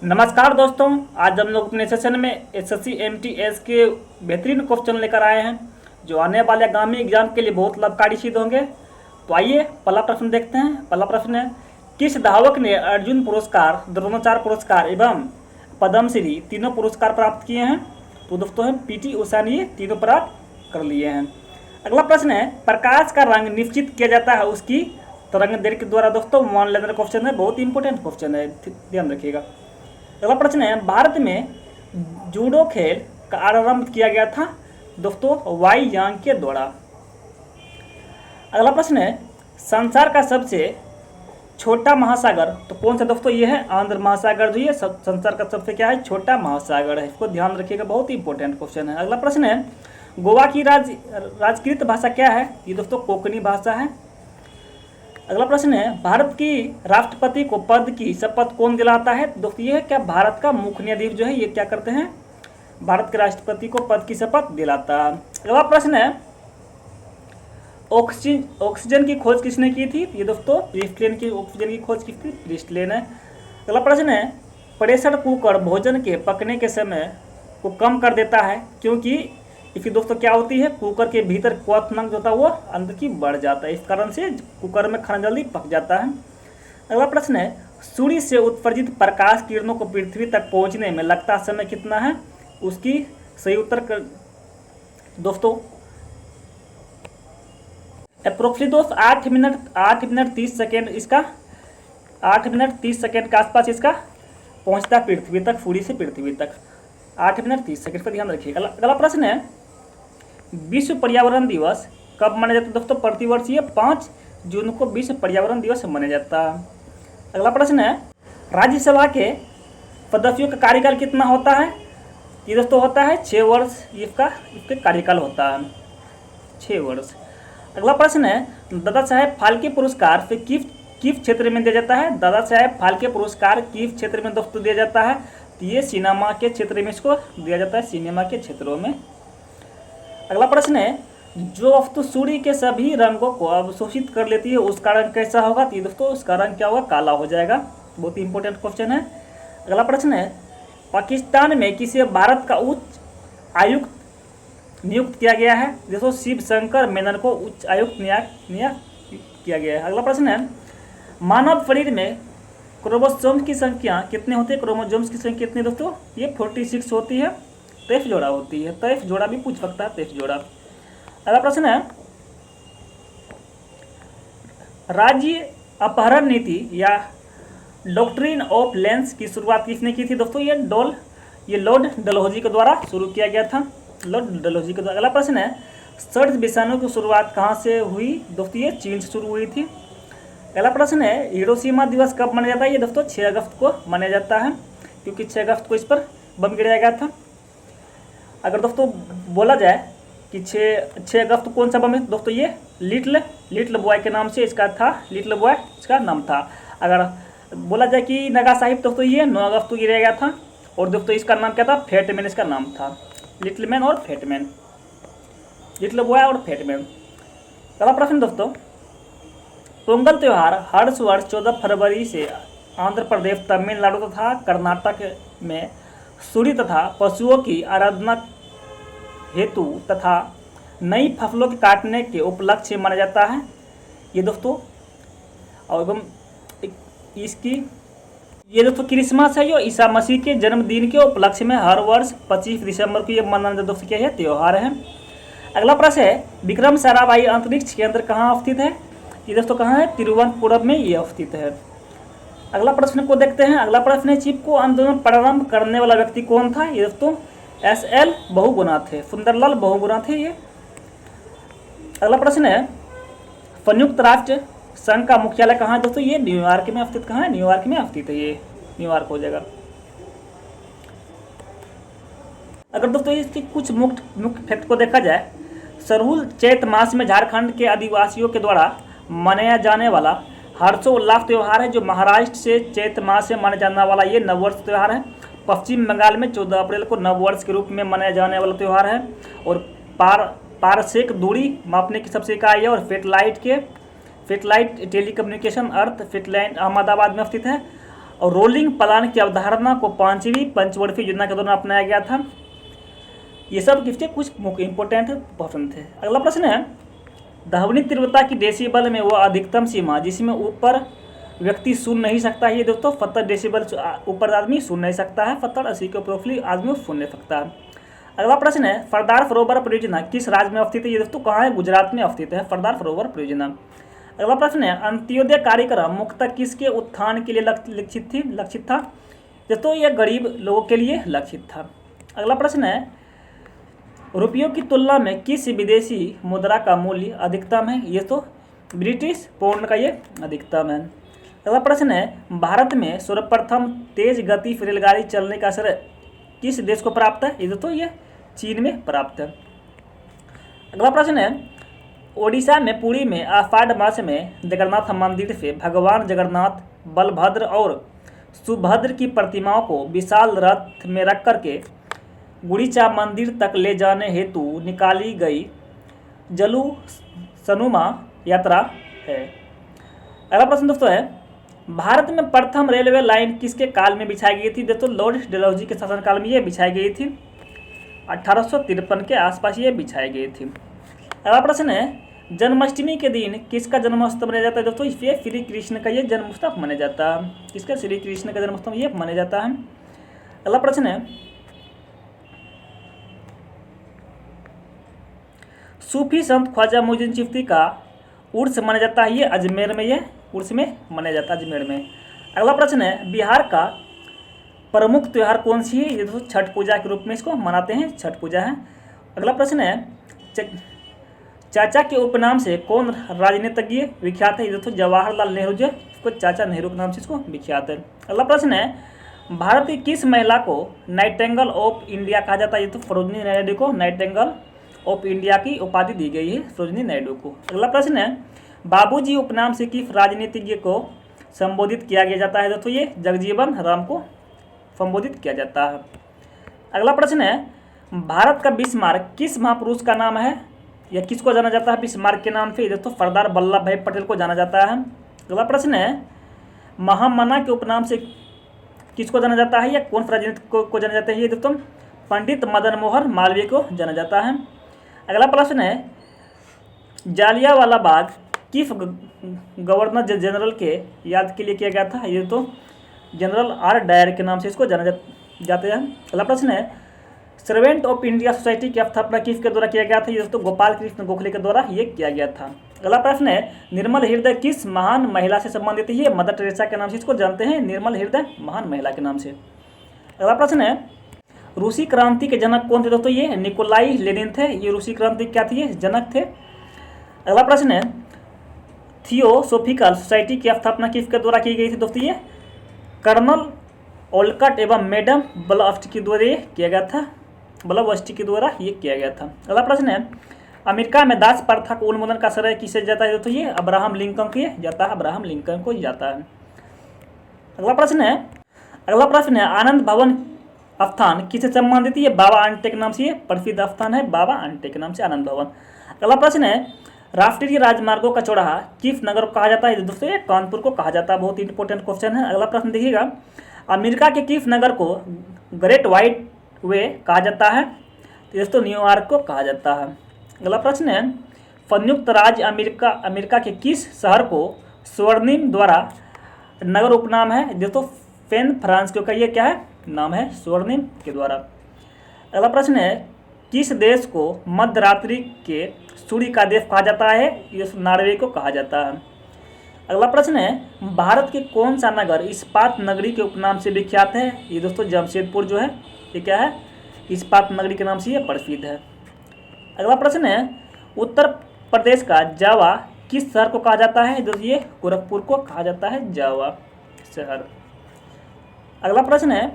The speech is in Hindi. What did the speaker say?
नमस्कार दोस्तों, आज हम लोग अपने सेशन में एसएससी एमटीएस के बेहतरीन क्वेश्चन लेकर आए हैं जो आने वाले आगामी एग्जाम के लिए बहुत लाभकारी सिद्ध होंगे। तो आइए पहला प्रश्न देखते हैं। पहला प्रश्न है, किस धावक ने अर्जुन पुरस्कार, द्रोणाचार्य पुरस्कार एवं पद्मश्री तीनों पुरस्कार प्राप्त किए हैं? तो दोस्तों है पीटी उषा ने ये तीनों प्राप्त कर लिए हैं। अगला प्रश्न है, प्रकाश का रंग निश्चित किया जाता है उसकी तरंग दैर्घ्य के द्वारा। दोस्तों वन लाइनर क्वेश्चन है, बहुत इंपॉर्टेंट क्वेश्चन है, ध्यान रखिएगा। अगला प्रश्न है, भारत में जूडो खेल का आरंभ किया गया था? दोस्तों वाई यांग के द्वारा। अगला प्रश्न है, संसार का सबसे छोटा महासागर तो कौन सा? दोस्तों ये है आंध्र महासागर, जो ये संसार का सबसे क्या है, छोटा महासागर है। इसको ध्यान रखिएगा, बहुत ही इंपॉर्टेंट क्वेश्चन है। अगला प्रश्न है, गोवा की राजकीय भाषा क्या है? ये दोस्तों कोंकणी भाषा है। अगला प्रश्न है, भारत की राष्ट्रपति को पद की शपथ कौन दिलाता है? दोस्तों ये है क्या, भारत का मुख्य न्यायाधीश जो है ये क्या करते हैं, भारत के राष्ट्रपति को पद की शपथ दिलाता है। अगला प्रश्न है, ऑक्सीजन की खोज किसने की थी? ये दोस्तों प्रिस्टलेन की ऑक्सीजन की खोज की थी, प्रिस्टलेन है। अगला प्रश्न है, प्रेशर कुकर भोजन के पकने के समय को कम कर देता है क्योंकि इसकी दोस्तों क्या होती है, कुकर के भीतर क्वथनांक जो होता है वो अंदर की बढ़ जाता है, इस कारण से कुकर में खाना जल्दी पक जाता है। अगला प्रश्न है, सूर्य से उत्सर्जित प्रकाश किरणों को पृथ्वी तक पहुंचने में लगता समय कितना है? उसकी सही उत्तर दोस्तों अप्रोक्सीमेटली दोस्त 8 मिनट 30 सेकेंड, इसका 8 मिनट 30 सेकेंड के आसपास इसका पहुंचता है पृथ्वी तक, सूर्य से पृथ्वी तक 8 मिनट 30 सेकेंड का ध्यान रखिएगा। अगला प्रश्न है, विश्व पर्यावरण दिवस कब मनाया जाता है? दोस्तों प्रतिवर्ष ये 5 जून को विश्व पर्यावरण दिवस मनाया जाता है। अगला प्रश्न है, राज्यसभा के सदस्यों का कार्यकाल कितना होता है? ये दोस्तों होता है 6 वर्ष, इसके कार्यकाल होता है 6 वर्ष। अगला प्रश्न है, दादा साहेब फाल्के पुरस्कार से किस क्षेत्र में दिया जाता है? दादा साहेब फाल्के पुरस्कार किस क्षेत्र में दोस्तों दिया जाता है? तो ये सिनेमा के क्षेत्र में इसको दिया जाता है, सिनेमा के क्षेत्रों में। अगला प्रश्न है, जो वस्तु सूर्य के सभी रंगों को अवशोषित कर लेती है उसका रंग कैसा होगा? तो दोस्तों उसका रंग क्या होगा, काला हो जाएगा। बहुत ही इंपॉर्टेंट क्वेश्चन है। अगला प्रश्न है, पाकिस्तान में किसे भारत का उच्च आयुक्त नियुक्त किया गया है? दोस्तों शिव शंकर मेनन को उच्च आयुक्त नियुक्त किया गया है। अगला प्रश्न है, मानव शरीर में क्रोमोसोम्स की संख्या कितने होते हैं? क्रोमोसोम्स की संख्या कितनी दोस्तों? ये 46 होती है, 23 जोड़ा होती है, 23 जोड़ा भी पूछ सकता है, 23 जोड़ा। अगला प्रश्न है, राज्य अपहरण नीति या डॉक्ट्रिन ऑफ लेंस की शुरुआत किसने की थी? दोस्तों ये लॉर्ड डलहौजी के द्वारा शुरू किया गया था, लॉर्ड डलहौजी के द्वारा। अगला प्रश्न है, सर्स विषाणु की शुरुआत कहाँ से हुई? दोस्तों ये चीन से शुरू हुई थी। अगला प्रश्न है, हिरोशिमा दिवस कब मनाया जाता है? ये दोस्तों 6 अगस्त को मनाया जाता है क्योंकि 6 अगस्त को इस पर बम गिराया गया था। अगर दोस्तों बोला जाए कि 6 अगस्त को कौन सा बम है? दोस्तों ये लिटिल बॉय के नाम से इसका था, लिटिल बॉय इसका नाम था। अगर बोला जाए कि नागासाकी, दोस्तों ये 9 अगस्त को गिराया गया था और दोस्तों इसका नाम क्या था, फैटमैन इसका नाम था, लिटिल मैन और फैटमैन, लिटिल बॉय और फैटमैन। अगला प्रश्न दोस्तों, पोंगल त्यौहार हर वर्ष 14 फरवरी से आंध्र प्रदेश, तमिलनाडु तथा कर्नाटक में सूर्य तथा पशुओं की आराधना हेतु तथा नई फसलों के काटने के उपलक्ष्य से मनाया जाता है। ये दोस्तों और इसकी ये दोस्तों क्रिसमस है, जो ईसा मसीह के जन्मदिन के उपलक्ष्य में हर वर्ष 25 दिसंबर को ये मनाना दोस्तों क्या है, त्यौहार है। अगला प्रश्न है, विक्रम साराभाई अंतरिक्ष केंद्र कहाँ स्थित है? ये दोस्तों कहाँ है, तिरुवनंतपुरम में ये स्थित है। अगला प्रश्न को देखते हैं। अगला प्रश्न है, चिपको आंदोलन प्रारंभ करने वाला व्यक्ति कौन था? ये दोस्तों SL बहुगुणा थे, सुंदरलाल बहुगुणा थे ये। अगला प्रश्न है, संयुक्त राष्ट्र संघ का मुख्यालय कहाँ है? दोस्तों ये न्यूयॉर्क में स्थित, कहाँ है, न्यूयॉर्क में स्थित है, ये न्यूयॉर्क हो जाएगा। अगर दोस्तों इसकी कुछ मुख्य फैक्ट को देखा जाए, सरहुल चैत मास में झारखंड के आदिवासियों के द्वारा मनाया जाने वाला हर्षोल्लास त्यौहार है, जो महाराष्ट्र से चैत मास से मनाया जाने वाला ये नववर्ष त्यौहार है। पश्चिम बंगाल में 14 अप्रैल को नववर्ष के रूप में मनाया जाने वाला त्यौहार है और पारसेक दूरी मापने की सबसे इकाई है और सेटेलाइट टेलीकम्युनिकेशन अर्थ सेटेलाइट अहमदाबाद में स्थित है। और रोलिंग प्लान की अवधारणा को 5वीं पंचवर्षीय योजना के दौरान अपनाया गया था। ये सब किसके कुछ इंपॉर्टेंट प्रश्न थे। अगला प्रश्न है, ध्वनि तीव्रता की डेसिबल में वो अधिकतम सीमा जिसमें ऊपर व्यक्ति सुन नहीं सकता है, ये दोस्तों 70 डेसिबल ऊपर आदमी सुन नहीं सकता है, 70-80 के ऊपर आदमी सुन नहीं सकता है। अगला प्रश्न है, सरदार सरोवर परियोजना किस राज्य में अवस्थित है, ये दोस्तों कहाँ है, गुजरात में अवस्थित है सरदार सरोवर परियोजना। अगला प्रश्न है, अंत्योदय कार्यक्रम मुख्यतः किसके उत्थान के लिए लक्षित था, दोस्तों ये गरीब लोगों के लिए लक्षित था। अगला प्रश्न है, रुपयों की तुलना में किस विदेशी मुद्रा का मूल्य अधिकतम है, ये तो ब्रिटिश पाउंड का ये अधिकतम है। अगला प्रश्न है, भारत में सर्वप्रथम तेज गति रेलगाड़ी चलने का श्रेय किस देश को प्राप्त है, ये दोस्तों ये चीन में प्राप्त है। अगला प्रश्न है, ओडिशा में पुरी में आषाढ़ मास में जगन्नाथ मंदिर से भगवान जगन्नाथ, बलभद्र और सुभद्र की प्रतिमाओं को विशाल रथ में रख करके गुड़ीचा मंदिर तक ले जाने हेतु निकाली गई जलू सनुमा यात्रा है। अगला प्रश्न दोस्तों है, भारत में प्रथम रेलवे लाइन किसके काल में बिछाई गई थी, दोस्तों लॉर्ड डलहौजी के शासनकाल में ये बिछाई गई थी, 1853 के आसपास ये बिछाई गई थी। अगला प्रश्न है, जन्माष्टमी के दिन किसका जन्मोत्सव मनाया जाता है, दोस्तों इसलिए श्री कृष्ण का ये जन्मोत्सव मनाया जाता है, किसका, श्री कृष्ण का जन्मोत्सव ये मनाया जाता है। अगला प्रश्न है, सूफी संत ख्वाजा मोइनुद्दीन चिश्ती का उर्स मनाया जाता है, ये अजमेर में, ये उर्स में मनाया जाता है अजमेर में। अगला प्रश्न है, बिहार का प्रमुख त्यौहार कौन सी है, ये दोस्तों छठ पूजा के रूप में इसको मनाते हैं, छठ पूजा है। अगला प्रश्न है, चाचा के उपनाम से कौन राजनीतिज्ञ विख्यात है, ये दोस्तों जवाहरलाल नेहरू जो इसको चाचा नेहरू के नाम से इसको विख्यात है। अगला प्रश्न है, भारत की किस महिला को नाइटिंगेल ऑफ इंडिया कहा जाता है, ये तो सरोजिनी नायडू को नाइटिंगेल ऑफ इंडिया की उपाधि दी गई है सरोजिनी नायडू को। अगला प्रश्न है, बाबूजी उपनाम से किस राजनीतिज्ञ को संबोधित किया गया जाता है, दोस्तों ये जगजीवन राम को संबोधित किया जाता है। अगला प्रश्न है, भारत का बिस्मार्क किस महापुरुष का नाम है, या किसको जाना जाता है बिस्मार्क के नाम से, दोस्तों सरदार वल्लभ भाई पटेल को जाना जाता है। अगला प्रश्न है, महामना के उपनाम से किसको जाना जाता है, या कौन राजनीतिक को जाना जाता है, ये दोस्तों पंडित मदन मोहन मालवीय को जाना जाता है। अगला प्रश्न है, जालियांवाला बाग किस गवर्नर जनरल के याद के लिए किया गया था, ये तो जनरल आर डायर के नाम से इसको जाना जाते हैं। अगला प्रश्न है, सर्वेंट ऑफ इंडिया सोसाइटी की स्थापना किसके द्वारा किया गया था, ये दोस्तों गोपाल कृष्ण गोखले के द्वारा ये किया गया था। अगला प्रश्न है, निर्मल हृदय किस महान महिला से संबंधित है, मदर टेरेसा के नाम से इसको जानते हैं, निर्मल हृदय महान महिला के नाम से। अगला प्रश्न है, रूसी क्रांति के जनक कौन थे, दोस्तों ये निकोलाई लेनिन थे, ये रूसी क्रांति क्या थी, ये जनक थे। अगला प्रश्न है, थियोसोफिकल सोसाइटी की स्थापना किसके द्वारा की गई थी, दोस्तों ये कर्नल ओलकट एवं मैडम ब्लवस्टी के द्वारा ये किया गया था, ब्लवस्टी के द्वारा ये किया गया था। अगला प्रश्न है, अमेरिका में दास प्रथा को उन्मूलन का श्रेय किसे जाता है, दोस्तों ये अब्राहम लिंकन को जाता है, अब्राहम लिंकन को जाता है। अगला प्रश्न है, आनंद भवन स्थान किससे संबंधित है, बाबा आंटे के नाम से ये प्रसिद्ध स्थान है, बाबा आंटे के नाम से आनंद भवन। अगला प्रश्न है, राष्ट्रीय राजमार्गों का चौराहा किस नगर को कहा जाता है, दोस्तों ये कानपुर को कहा जाता है, बहुत इंपॉर्टेंट क्वेश्चन है। अगला प्रश्न देखिएगा, अमेरिका के किस नगर को ग्रेट व्हाइट वे कहा जाता है, दोस्तों न्यूयॉर्क को कहा जाता है। अगला प्रश्न है, संयुक्त राज्य अमेरिका के किस शहर को स्वर्णिम द्वारा नगर उपनाम है, दोस्तों सैन फ्रांसिस्को का ये क्या है नाम है, स्वर्णिम के द्वारा। अगला प्रश्न है, किस देश को मध्यरात्रि के सूर्य का देश कहा जाता है, ये नॉर्वे को कहा जाता है। अगला प्रश्न है, भारत के कौन सा नगर इस्पात नगरी के उपनाम से विख्यात है, ये दोस्तों जमशेदपुर जो है ये क्या है, इस्पात नगरी के नाम से ये प्रसिद्ध है। अगला प्रश्न है, उत्तर प्रदेश का जावा किस शहर को कहा जाता है, दोस्तों ये गोरखपुर को कहा जाता है जावा शहर। अगला प्रश्न है,